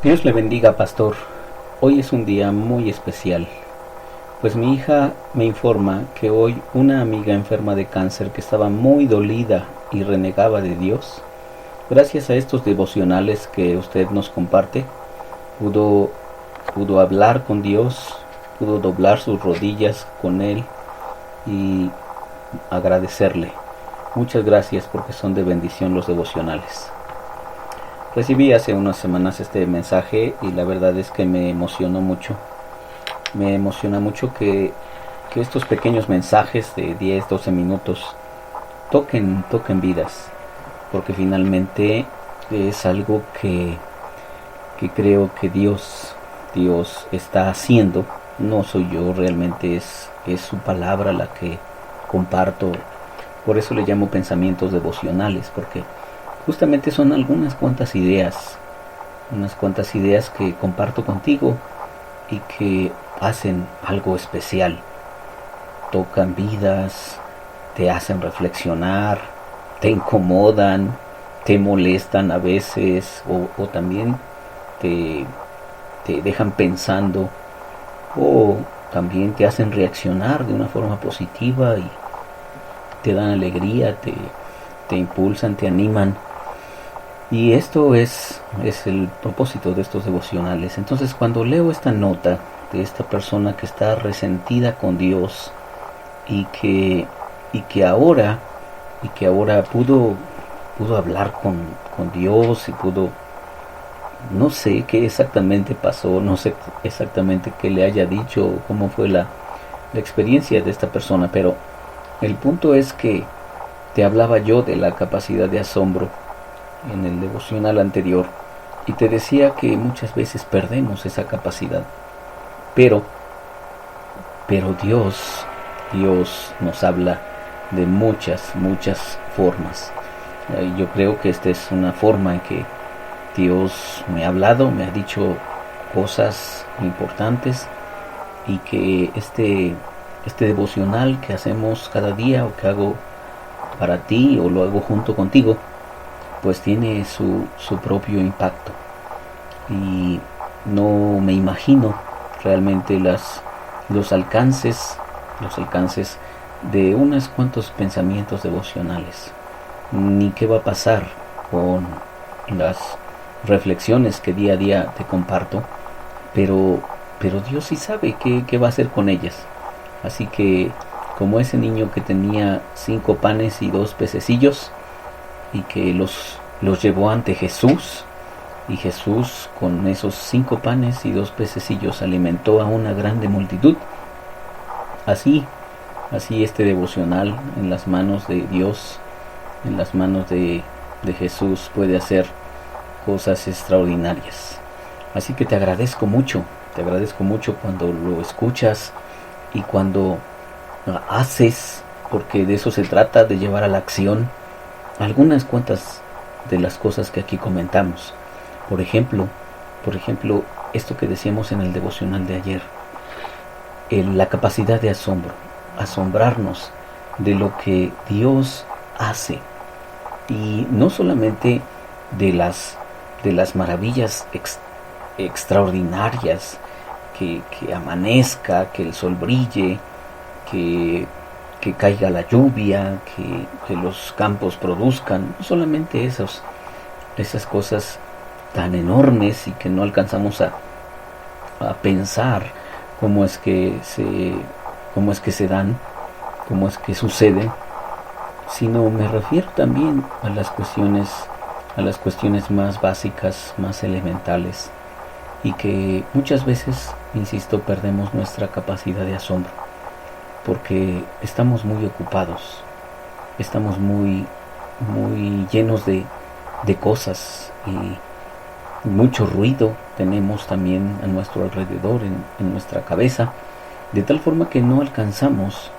Dios le bendiga, pastor. Hoy es un día muy especial, pues mi hija me informa que hoy una amiga enferma de cáncer que estaba muy dolida y renegaba de Dios, gracias a estos devocionales que usted nos comparte, pudo, pudo hablar con Dios, pudo doblar sus rodillas con Él y agradecerle. Muchas gracias porque son de bendición los devocionales. Recibí hace unas semanas este mensaje y la verdad es que me emocionó mucho. Me emociona mucho que estos pequeños mensajes de 10, 12 minutos toquen vidas, porque finalmente es algo que creo que Dios está haciendo. No soy yo, realmente es su palabra la que comparto. Por eso le llamo pensamientos devocionales, porque justamente son unas cuantas ideas que comparto contigo y que hacen algo especial. Tocan vidas, te hacen reflexionar, te incomodan, te molestan a veces o también te, te dejan pensando o también te hacen reaccionar de una forma positiva y te dan alegría, te impulsan, te animan. Y esto es el propósito de estos devocionales. Entonces, cuando leo esta nota de esta persona que está resentida con Dios y que, y que ahora, pudo hablar con Dios y pudo, no sé qué exactamente pasó, no sé exactamente qué le haya dicho o cómo fue la experiencia de esta persona, pero el punto es que te hablaba yo de la capacidad de asombro en el devocional anterior y te decía que muchas veces perdemos esa capacidad, pero Dios nos habla de muchas formas. Yo creo que esta es una forma en que Dios me ha hablado, me ha dicho cosas importantes y que este devocional que hacemos cada día o que hago para ti o lo hago junto contigo, pues tiene su propio impacto. Y no me imagino realmente los alcances de unos cuantos pensamientos devocionales, ni qué va a pasar con las reflexiones que día a día te comparto, pero, pero Dios sí sabe qué va a hacer con ellas. Así que, como ese niño que tenía 5 panes y 2 pececillos, y que los llevó ante Jesús, y Jesús con esos 5 panes y 2 pececillos alimentó a una grande multitud. Así este devocional en las manos de Dios, en las manos de Jesús, puede hacer cosas extraordinarias. Así que te agradezco mucho cuando lo escuchas y cuando haces, porque de eso se trata, de llevar a la acción algunas cuantas de las cosas que aquí comentamos. Por ejemplo, esto que decíamos en el devocional de ayer, la capacidad de asombro, asombrarnos de lo que Dios hace, y no solamente de las maravillas extraordinarias, que amanezca, que el sol brille, que caiga la lluvia, que los campos produzcan, no solamente esas cosas tan enormes y que no alcanzamos a pensar cómo es que se dan, cómo es que suceden, sino me refiero también a las cuestiones más básicas, más elementales, y que muchas veces, insisto, perdemos nuestra capacidad de asombro porque estamos muy ocupados, estamos muy llenos de cosas y mucho ruido tenemos también a nuestro alrededor, en nuestra cabeza, de tal forma que no alcanzamos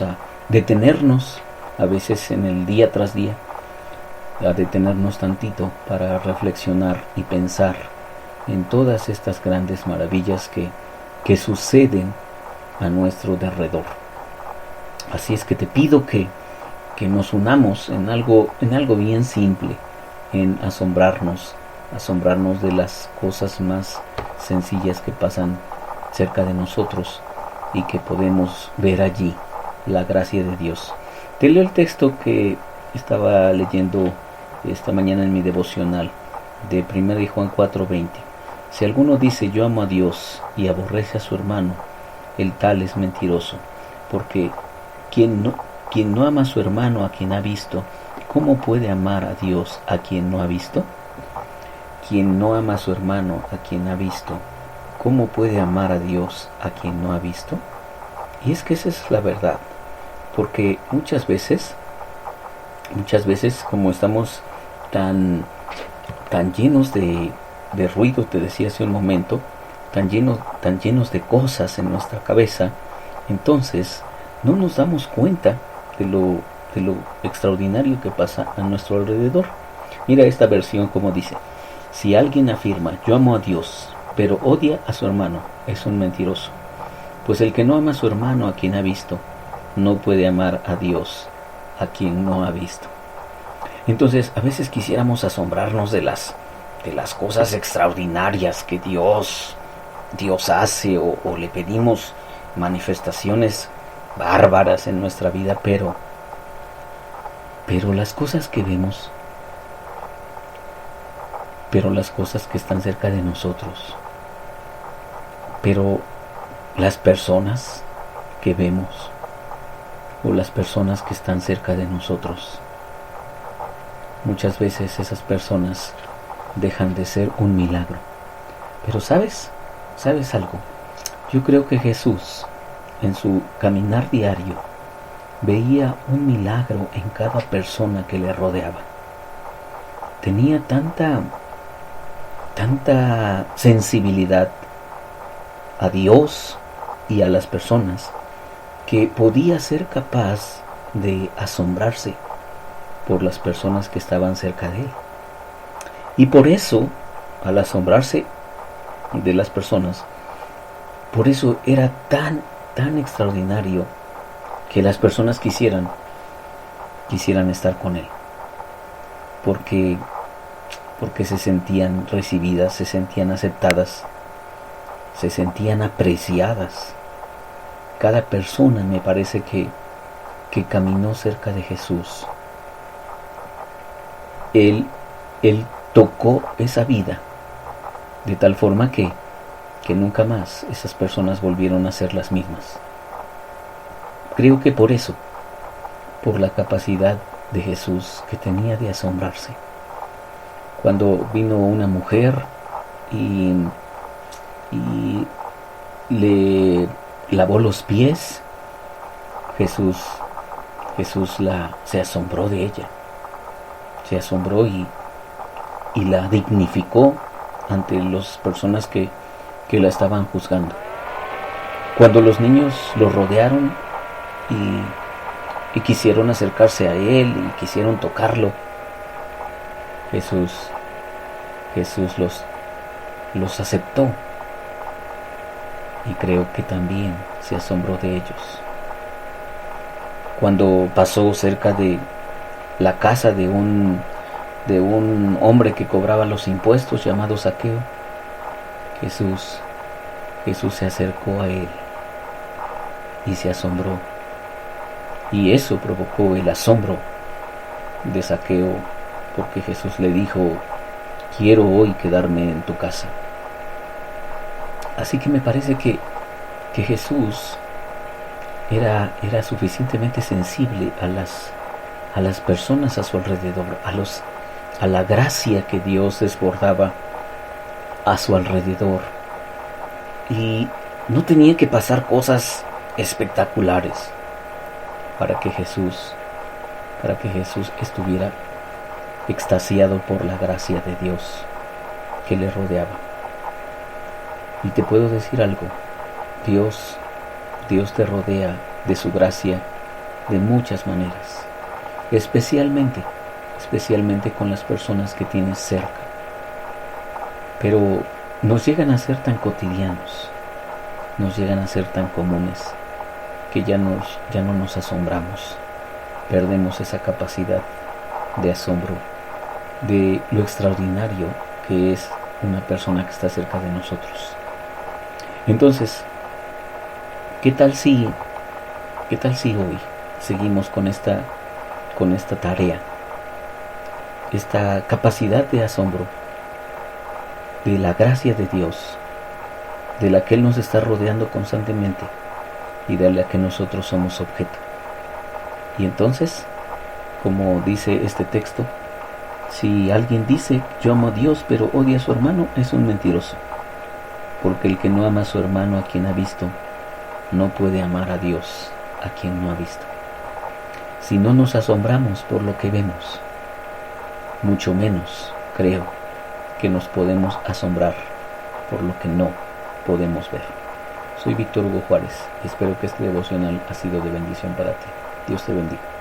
a detenernos a veces en el día tras día, a detenernos tantito para reflexionar y pensar en todas estas grandes maravillas que suceden a nuestro derredor. Así es que te pido que nos unamos en algo bien simple, en asombrarnos asombrarnos de las cosas más sencillas que pasan cerca de nosotros y que podemos ver allí la gracia de Dios. Te leo el texto que estaba leyendo esta mañana en mi devocional de 1 de Juan 4:20. Si alguno dice yo amo a Dios y aborrece a su hermano, el tal es mentiroso, porque quien no ama a su hermano a quien ha visto, ¿cómo puede amar a Dios a quien no ha visto? Quien no ama a su hermano a quien ha visto, ¿cómo puede amar a Dios a quien no ha visto? Y es que esa es la verdad, porque muchas veces como estamos tan llenos de ruido, te decía hace un momento, tan llenos de cosas en nuestra cabeza, entonces no nos damos cuenta de lo extraordinario que pasa a nuestro alrededor. Mira esta versión como dice: si alguien afirma yo amo a Dios, pero odia a su hermano, es un mentiroso. Pues el que no ama a su hermano a quien ha visto, no puede amar a Dios a quien no ha visto. Entonces, a veces quisiéramos asombrarnos de las cosas extraordinarias que Dios hace, o le pedimos manifestaciones bárbaras en nuestra vida, pero las cosas que vemos, pero las cosas que están cerca de nosotros, pero las personas que vemos o las personas que están cerca de nosotros, muchas veces esas personas dejan de ser un milagro. Pero ¿sabes algo? Yo creo que Jesús, en su caminar diario, veía un milagro en cada persona que le rodeaba. Tenía tanta sensibilidad a Dios y a las personas que podía ser capaz de asombrarse por las personas que estaban cerca de él. Y por eso, al asombrarse de las personas, por eso era tan extraordinario que las personas quisieran estar con él, porque se sentían recibidas, se sentían aceptadas, se sentían apreciadas. Cada persona, me parece que caminó cerca de Jesús, él tocó esa vida de tal forma que nunca más esas personas volvieron a ser las mismas. Creo que por eso, por la capacidad de Jesús que tenía de asombrarse. Cuando vino una mujer y le lavó los pies, Jesús se asombró de ella, se asombró y la dignificó ante las personas que la estaban juzgando. Cuando los niños lo rodearon y quisieron acercarse a él y quisieron tocarlo, Jesús los aceptó, y creo que también se asombró de ellos. Cuando pasó cerca de la casa de un hombre que cobraba los impuestos llamado Zaqueo, Jesús se acercó a él y se asombró, y eso provocó el asombro de Zaqueo, porque Jesús le dijo: quiero hoy quedarme en tu casa. Así que me parece que Jesús era suficientemente sensible a las personas a su alrededor, a la gracia que Dios desbordaba a su alrededor, y no tenía que pasar cosas espectaculares para que Jesús estuviera extasiado por la gracia de Dios que le rodeaba. Y te puedo decir algo: Dios te rodea de su gracia de muchas maneras, especialmente con las personas que tienes cerca. Pero nos llegan a ser tan cotidianos, nos llegan a ser tan comunes, que ya no nos asombramos, perdemos esa capacidad de asombro de lo extraordinario que es una persona que está cerca de nosotros. Entonces, ¿qué tal si hoy seguimos con esta tarea, esta capacidad de asombro, de la gracia de Dios, de la que Él nos está rodeando constantemente y de la que nosotros somos objeto? Y entonces, como dice este texto, si alguien dice yo amo a Dios pero odia a su hermano, es un mentiroso, porque el que no ama a su hermano a quien ha visto, no puede amar a Dios a quien no ha visto. Si no nos asombramos por lo que vemos, mucho menos creo que nos podemos asombrar por lo que no podemos ver. Soy Víctor Hugo Juárez y espero que este devocional ha sido de bendición para ti. Dios te bendiga.